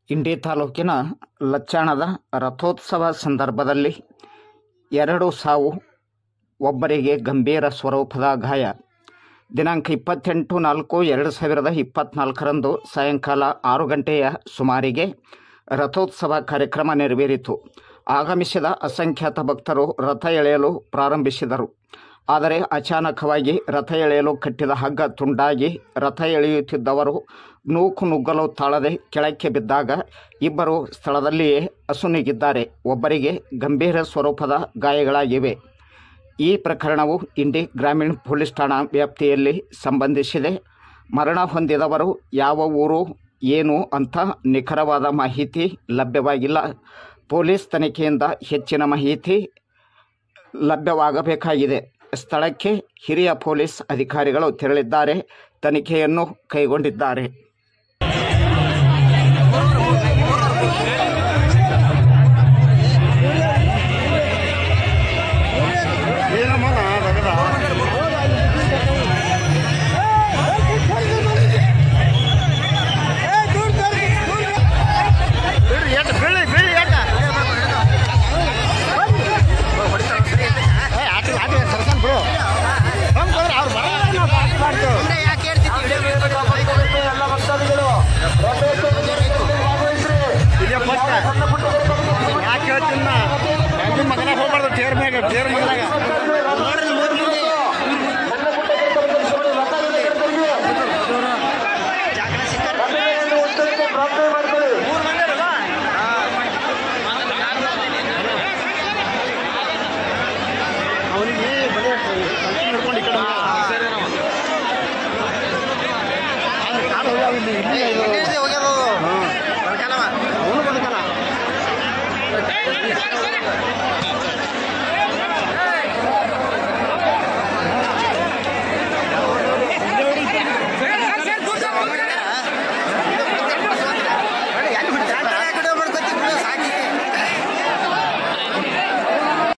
ಇಂಡಿ ತಾಲೂಕಿನ ಲಚ್ಚಾಣದ ರಥೋತ್ಸವ ಸಂದರ್ಭದಲ್ಲಿ 2 ಸಾವು, ಒಬ್ಬರಿಗೆ ಗಂಭೀರ ಸ್ವರೂಪದ ಗಾಯ. ದಿನಾಂಕ 28/4/2024 ಸಾಯಂಕಾಲ 6 ಗಂಟೆಯ ಸುಮಾರಿಗೆ ರಥೋತ್ಸವ ಕಾರ್ಯಕ್ರಮ ನೆರವೇರಿತು. ಆಗಮಿಸಿದ ಅಸಂಖ್ಯಾತ ಭಕ್ತರು ರಥ ಎಳೆಯಲು ಪ್ರಾರಂಭಿಸಿದರು. ಆದರೆ ಅಚಾನಕವಾಗಿ ರಥ ಎಳೆಯಲು ಕಟ್ಟಿದ ಹಗ್ಗ ತುಂಡಾಗಿ ರಥ ಎಳೆಯುತ್ತಿದ್ದವರು ನುಗ್ಗಲು ತಾಳದೆ ಕೆಳಕ್ಕೆ ಬಿದ್ದಾಗ ಇಬ್ಬರು ಸ್ಥಳದಲ್ಲಿಯೇ ಅಸುನೀಗಿದ್ದಾರೆ. ಒಬ್ಬರಿಗೆ ಗಂಭೀರ ಸ್ವರೂಪದ ಗಾಯಗಳಾಗಿವೆ. ಈ ಪ್ರಕರಣವು ಇಂಡಿ ಗ್ರಾಮೀಣ ಪೊಲೀಸ್ ಠಾಣಾ ವ್ಯಾಪ್ತಿಯಲ್ಲಿ ಸಂಬಂಧಿಸಿದೆ. ಮರಣ ಹೊಂದಿದವರು ಯಾವ ಊರು ಏನು ಅಂತ ನಿಖರವಾದ ಮಾಹಿತಿ ಲಭ್ಯವಾಗಿಲ್ಲ. ಪೊಲೀಸ್ ತನಿಖೆಯಿಂದ ಹೆಚ್ಚಿನ ಮಾಹಿತಿ ಲಭ್ಯವಾಗಬೇಕಾಗಿದೆ. ಸ್ಥಳಕ್ಕೆ ಹಿರಿಯ ಪೊಲೀಸ್ ಅಧಿಕಾರಿಗಳು ತೆರಳಿದ್ದಾರೆ, ತನಿಖೆಯನ್ನು ಕೈಗೊಂಡಿದ್ದಾರೆ. ಯಾಕೆ ಹೇಳ್ತೀನಿ ಮಗನ ಹೋಗ್ಬಾರ್ದು ಟೇರ್ ಮಗನಾಗ ಅವನಿಗೆ ಬರೀ ಹಿಡ್ಕೊಂಡು ಈ ಕಡೆ ಕಾಲು ಹೋಗಿ ಇಲ್ಲಿ